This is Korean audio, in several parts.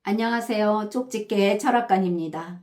안녕하세요. 쪽집게 철학관입니다.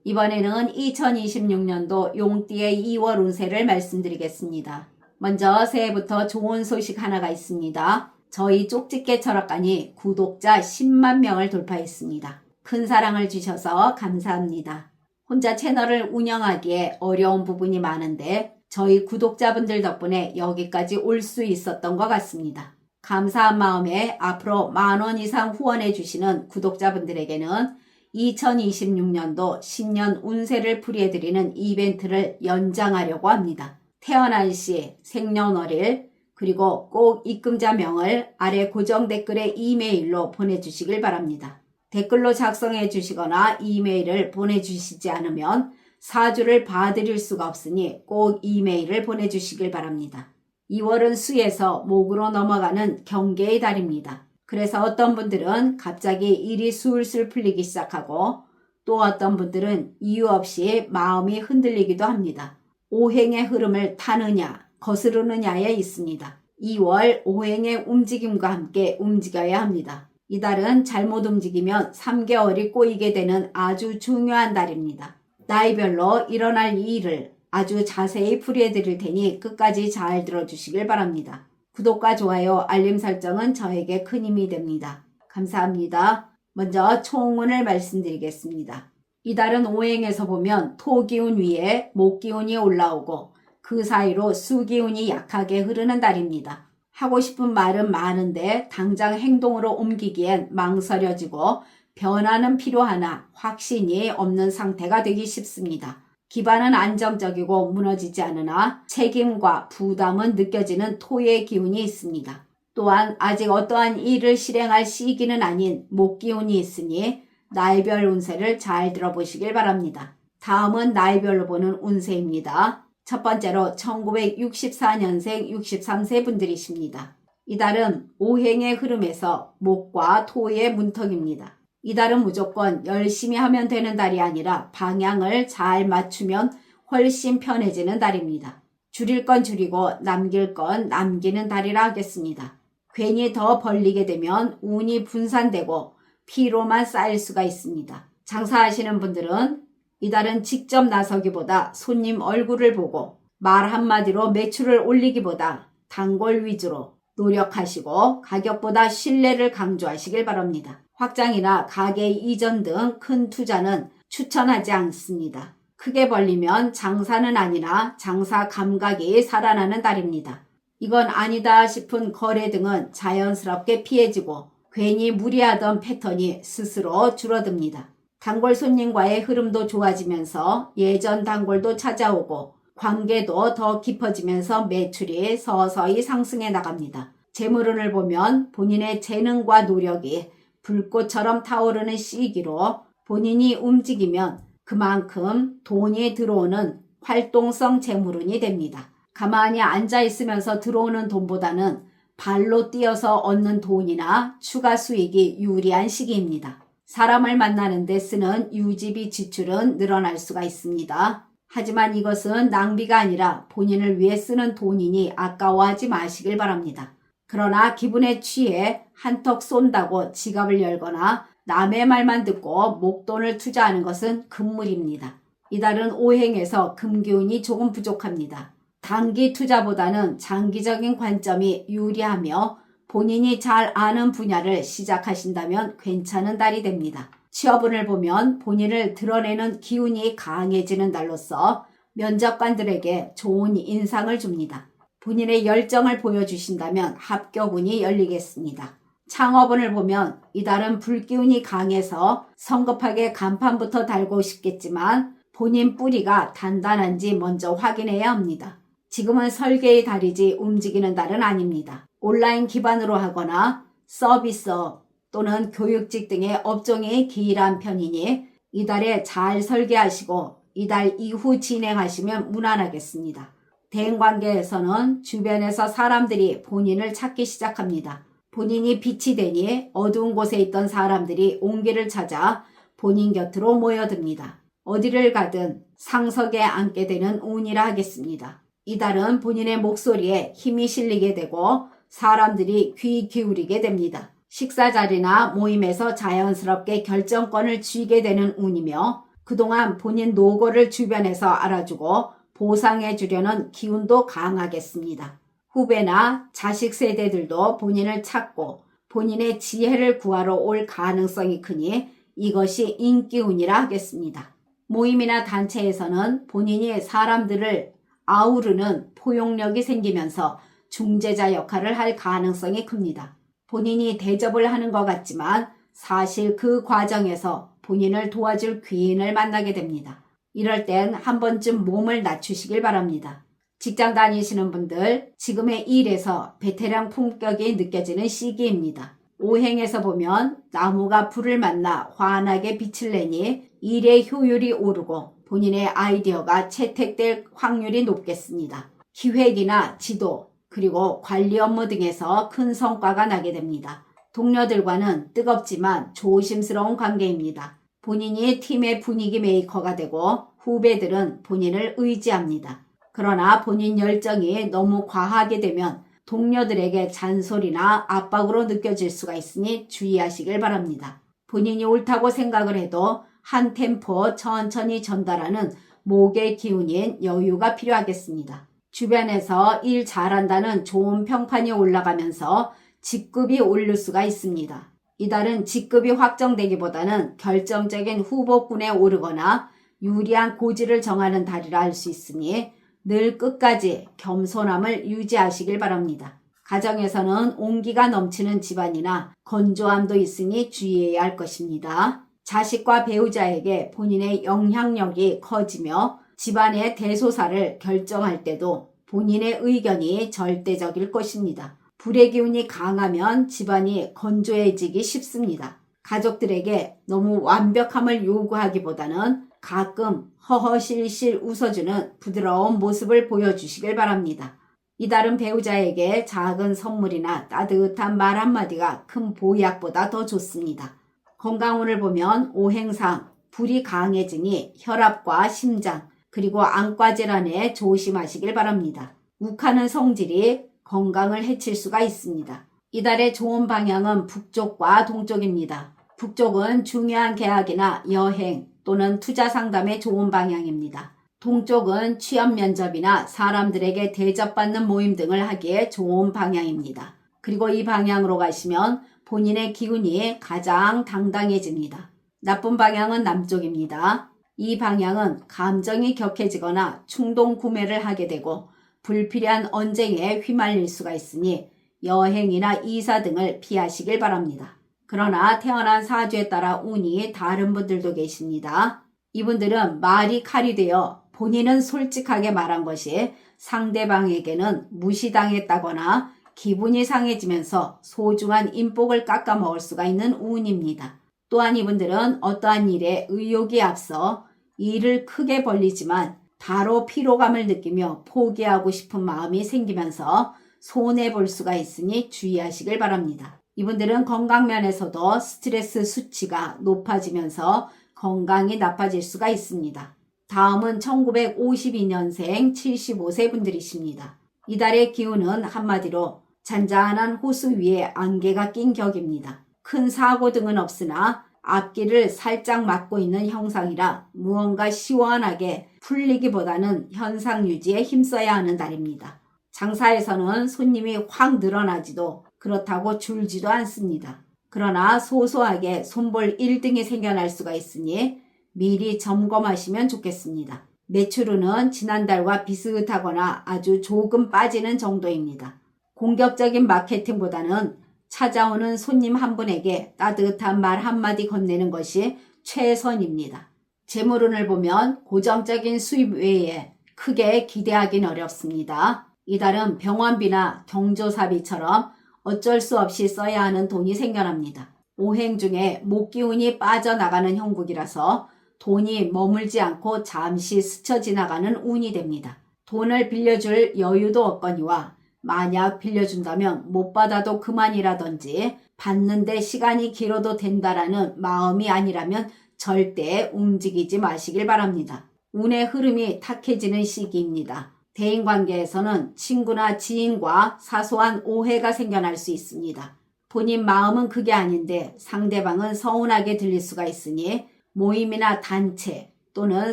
이번에는 2026년도 용띠의 2월 운세를 말씀드리겠습니다. 먼저 새해부터 좋은 소식 하나가 있습니다. 저희 쪽집게 철학관이 구독자 10만 명을 돌파했습니다. 큰 사랑을 주셔서 감사합니다. 혼자 채널을 운영하기에 어려운 부분이 많은데 저희 구독자분들 덕분에 여기까지 올 수 있었던 것 같습니다. 감사한 마음에 앞으로 10,000원 이상 후원해 주시는 구독자분들에게는 2026년도 신년 운세를 풀이해드리는 이벤트를 연장하려고 합니다. 태어난 시, 생년월일, 그리고 꼭 입금자명을 아래 고정 댓글에 이메일로 보내주시길 바랍니다. 댓글로 작성해 주시거나 이메일을 보내주시지 않으면 사주를 봐드릴 수가 없으니 꼭 이메일을 보내주시길 바랍니다. 2월은 수에서 목으로 넘어가는 경계의 달입니다. 그래서 어떤 분들은 갑자기 일이 술술 풀리기 시작하고 또 어떤 분들은 이유 없이 마음이 흔들리기도 합니다. 오행의 흐름을 타느냐 거스르느냐에 있습니다. 2월 오행의 움직임과 함께 움직여야 합니다. 이 달은 잘못 움직이면 3개월이 꼬이게 되는 아주 중요한 달입니다. 나이별로 일어날 이 일을 아주 자세히 풀이해 드릴 테니 끝까지 잘 들어주시길 바랍니다. 구독과 좋아요, 알림 설정은 저에게 큰 힘이 됩니다. 감사합니다. 먼저 총운을 말씀드리겠습니다. 이달은 오행에서 보면 토기운 위에 목기운이 올라오고 그 사이로 수기운이 약하게 흐르는 달입니다. 하고 싶은 말은 많은데 당장 행동으로 옮기기엔 망설여지고 변화는 필요하나 확신이 없는 상태가 되기 쉽습니다. 기반은 안정적이고 무너지지 않으나 책임과 부담은 느껴지는 토의 기운이 있습니다. 또한 아직 어떠한 일을 실행할 시기는 아닌 목기운이 있으니 나이별 운세를 잘 들어보시길 바랍니다. 다음은 나이별로 보는 운세입니다. 첫 번째로 1964년생 63세 분들이십니다. 이달은 오행의 흐름에서 목과 토의 문턱입니다. 이달은 무조건 열심히 하면 되는 달이 아니라 방향을 잘 맞추면 훨씬 편해지는 달입니다. 줄일 건 줄이고 남길 건 남기는 달이라 하겠습니다. 괜히 더 벌리게 되면 운이 분산되고 피로만 쌓일 수가 있습니다. 장사하시는 분들은 이달은 직접 나서기보다 손님 얼굴을 보고 말 한마디로 매출을 올리기보다 단골 위주로 노력하시고 가격보다 신뢰를 강조하시길 바랍니다. 확장이나 가게 이전 등 큰 투자는 추천하지 않습니다. 크게 벌리면 장사는 아니나 장사 감각이 살아나는 달입니다. 이건 아니다 싶은 거래 등은 자연스럽게 피해지고 괜히 무리하던 패턴이 스스로 줄어듭니다. 단골 손님과의 흐름도 좋아지면서 예전 단골도 찾아오고 관계도 더 깊어지면서 매출이 서서히 상승해 나갑니다. 재물운을 보면 본인의 재능과 노력이 불꽃처럼 타오르는 시기로 본인이 움직이면 그만큼 돈이 들어오는 활동성 재물운이 됩니다. 가만히 앉아있으면서 들어오는 돈보다는 발로 뛰어서 얻는 돈이나 추가 수익이 유리한 시기입니다. 사람을 만나는 데 쓰는 유지비 지출은 늘어날 수가 있습니다. 하지만 이것은 낭비가 아니라 본인을 위해 쓰는 돈이니 아까워하지 마시길 바랍니다. 그러나 기분에 취해 한턱 쏜다고 지갑을 열거나 남의 말만 듣고 목돈을 투자하는 것은 금물입니다. 이달은 오행에서 금기운이 조금 부족합니다. 단기 투자보다는 장기적인 관점이 유리하며 본인이 잘 아는 분야를 시작하신다면 괜찮은 달이 됩니다. 취업운을 보면 본인을 드러내는 기운이 강해지는 달로서 면접관들에게 좋은 인상을 줍니다. 본인의 열정을 보여주신다면 합격운이 열리겠습니다. 창업운을 보면 이달은 불기운이 강해서 성급하게 간판부터 달고 싶겠지만 본인 뿌리가 단단한지 먼저 확인해야 합니다. 지금은 설계의 달이지 움직이는 달은 아닙니다. 온라인 기반으로 하거나 서비스업 또는 교육직 등의 업종이 기일한 편이니 이달에 잘 설계하시고 이달 이후 진행하시면 무난하겠습니다. 대인관계에서는 주변에서 사람들이 본인을 찾기 시작합니다. 본인이 빛이 되니 어두운 곳에 있던 사람들이 온기를 찾아 본인 곁으로 모여듭니다. 어디를 가든 상석에 앉게 되는 운이라 하겠습니다. 이달은 본인의 목소리에 힘이 실리게 되고 사람들이 귀 기울이게 됩니다. 식사 자리나 모임에서 자연스럽게 결정권을 쥐게 되는 운이며 그동안 본인 노고를 주변에서 알아주고 보상해 주려는 기운도 강하겠습니다. 후배나 자식 세대들도 본인을 찾고 본인의 지혜를 구하러 올 가능성이 크니 이것이 인기운이라 하겠습니다. 모임이나 단체에서는 본인이 사람들을 아우르는 포용력이 생기면서 중재자 역할을 할 가능성이 큽니다. 본인이 대접을 하는 것 같지만 사실 그 과정에서 본인을 도와줄 귀인을 만나게 됩니다. 이럴 땐 한 번쯤 몸을 낮추시길 바랍니다. 직장 다니시는 분들, 지금의 일에서 베테랑 품격이 느껴지는 시기입니다. 오행에서 보면 나무가 불을 만나 환하게 빛을 내니 일의 효율이 오르고 본인의 아이디어가 채택될 확률이 높겠습니다. 기획이나 지도, 그리고 관리 업무 등에서 큰 성과가 나게 됩니다. 동료들과는 뜨겁지만 조심스러운 관계입니다. 본인이 팀의 분위기 메이커가 되고 후배들은 본인을 의지합니다. 그러나 본인 열정이 너무 과하게 되면 동료들에게 잔소리나 압박으로 느껴질 수가 있으니 주의하시길 바랍니다. 본인이 옳다고 생각을 해도 한 템포 천천히 전달하는 목의 기운인 여유가 필요하겠습니다. 주변에서 일 잘한다는 좋은 평판이 올라가면서 직급이 오를 수가 있습니다. 이달은 직급이 확정되기보다는 결정적인 후보군에 오르거나 유리한 고지를 정하는 달이라 할 수 있으니 늘 끝까지 겸손함을 유지하시길 바랍니다. 가정에서는 온기가 넘치는 집안이나 건조함도 있으니 주의해야 할 것입니다. 자식과 배우자에게 본인의 영향력이 커지며 집안의 대소사를 결정할 때도 본인의 의견이 절대적일 것입니다. 불의 기운이 강하면 집안이 건조해지기 쉽습니다. 가족들에게 너무 완벽함을 요구하기보다는 가끔 허허실실 웃어주는 부드러운 모습을 보여주시길 바랍니다. 이달은 배우자에게 작은 선물이나 따뜻한 말 한마디가 큰 보약보다 더 좋습니다. 건강운을 보면 오행상 불이 강해지니 혈압과 심장 그리고 안과 질환에 조심하시길 바랍니다. 욱하는 성질이 건강을 해칠 수가 있습니다. 이달의 좋은 방향은 북쪽과 동쪽입니다. 북쪽은 중요한 계약이나 여행 또는 투자 상담에 좋은 방향입니다. 동쪽은 취업 면접이나 사람들에게 대접받는 모임 등을 하기에 좋은 방향입니다. 그리고 이 방향으로 가시면 본인의 기운이 가장 당당해집니다. 나쁜 방향은 남쪽입니다. 이 방향은 감정이 격해지거나 충동 구매를 하게 되고 불필요한 언쟁에 휘말릴 수가 있으니 여행이나 이사 등을 피하시길 바랍니다. 그러나 태어난 사주에 따라 운이 다른 분들도 계십니다. 이분들은 말이 칼이 되어 본인은 솔직하게 말한 것이 상대방에게는 무시당했다거나 기분이 상해지면서 소중한 인복을 깎아먹을 수가 있는 운입니다. 또한 이분들은 어떠한 일에 의욕이 앞서 일을 크게 벌리지만 바로 피로감을 느끼며 포기하고 싶은 마음이 생기면서 손해볼 수가 있으니 주의하시길 바랍니다. 이분들은 건강면에서도 스트레스 수치가 높아지면서 건강이 나빠질 수가 있습니다. 다음은 1952년생 75세 분들이십니다. 이달의 기운은 한마디로 잔잔한 호수 위에 안개가 낀 격입니다. 큰 사고 등은 없으나 앞길을 살짝 막고 있는 형상이라 무언가 시원하게 풀리기보다는 현상 유지에 힘써야 하는 달입니다. 장사에서는 손님이 확 늘어나지도 그렇다고 줄지도 않습니다. 그러나 소소하게 손볼 1등이 생겨날 수가 있으니 미리 점검하시면 좋겠습니다. 매출은 지난달과 비슷하거나 아주 조금 빠지는 정도입니다. 공격적인 마케팅보다는 찾아오는 손님 한 분에게 따뜻한 말 한마디 건네는 것이 최선입니다. 재물운을 보면 고정적인 수입 외에 크게 기대하긴 어렵습니다. 이달은 병원비나 경조사비처럼 어쩔 수 없이 써야 하는 돈이 생겨납니다. 오행 중에 목기운이 빠져나가는 형국이라서 돈이 머물지 않고 잠시 스쳐 지나가는 운이 됩니다. 돈을 빌려줄 여유도 없거니와 만약 빌려준다면 못 받아도 그만이라든지 받는데 시간이 길어도 된다라는 마음이 아니라면 절대 움직이지 마시길 바랍니다. 운의 흐름이 탁해지는 시기입니다. 대인관계에서는 친구나 지인과 사소한 오해가 생겨날 수 있습니다. 본인 마음은 그게 아닌데 상대방은 서운하게 들릴 수가 있으니 모임이나 단체 또는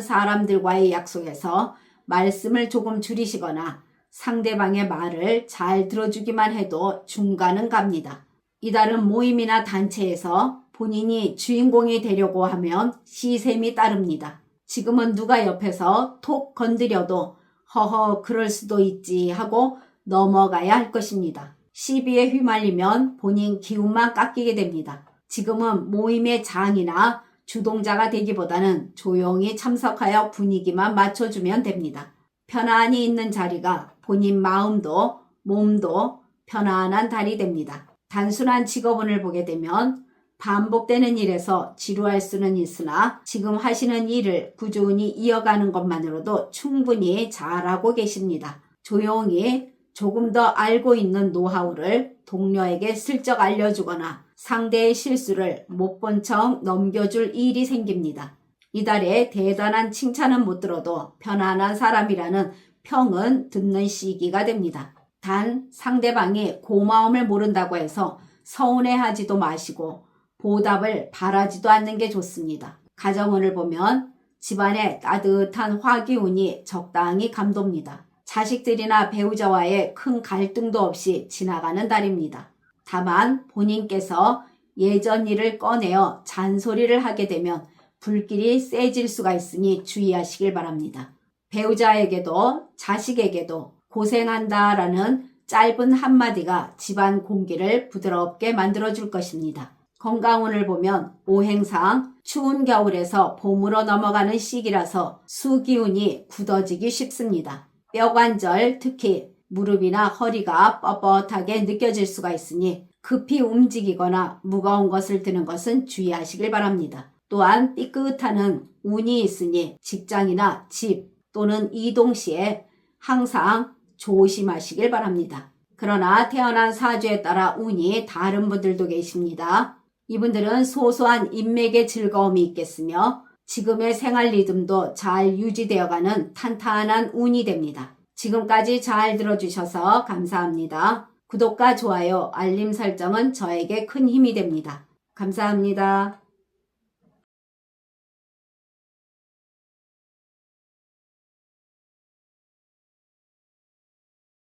사람들과의 약속에서 말씀을 조금 줄이시거나 상대방의 말을 잘 들어주기만 해도 중간은 갑니다. 이달은 모임이나 단체에서 본인이 주인공이 되려고 하면 시샘이 따릅니다. 지금은 누가 옆에서 톡 건드려도 허허 그럴 수도 있지 하고 넘어가야 할 것입니다. 시비에 휘말리면 본인 기운만 깎이게 됩니다. 지금은 모임의 장이나 주동자가 되기보다는 조용히 참석하여 분위기만 맞춰주면 됩니다. 편안히 있는 자리가 본인 마음도 몸도 편안한 달이 됩니다. 단순한 직업운을 보게 되면 반복되는 일에서 지루할 수는 있으나 지금 하시는 일을 꾸준히 이어가는 것만으로도 충분히 잘하고 계십니다. 조용히 조금 더 알고 있는 노하우를 동료에게 슬쩍 알려주거나 상대의 실수를 못 본 척 넘겨줄 일이 생깁니다. 이달에 대단한 칭찬은 못 들어도 편안한 사람이라는 평은 듣는 시기가 됩니다. 단 상대방이 고마움을 모른다고 해서 서운해하지도 마시고 보답을 바라지도 않는 게 좋습니다. 가정운을 보면 집안에 따뜻한 화기운이 적당히 감돕니다. 자식들이나 배우자와의 큰 갈등도 없이 지나가는 달입니다. 다만 본인께서 예전 일을 꺼내어 잔소리를 하게 되면 불길이 세질 수가 있으니 주의하시길 바랍니다. 배우자에게도 자식에게도 고생한다라는 짧은 한마디가 집안 공기를 부드럽게 만들어줄 것입니다. 건강운을 보면 오행상 추운 겨울에서 봄으로 넘어가는 시기라서 수기운이 굳어지기 쉽습니다. 뼈관절, 특히 무릎이나 허리가 뻣뻣하게 느껴질 수가 있으니 급히 움직이거나 무거운 것을 드는 것은 주의하시길 바랍니다. 또한 삐끗하는 운이 있으니 직장이나 집 또는 이동 시에 항상 조심하시길 바랍니다. 그러나 태어난 사주에 따라 운이 다른 분들도 계십니다. 이분들은 소소한 인맥의 즐거움이 있겠으며 지금의 생활 리듬도 잘 유지되어가는 탄탄한 운이 됩니다. 지금까지 잘 들어주셔서 감사합니다. 구독과 좋아요, 알림 설정은 저에게 큰 힘이 됩니다. 감사합니다.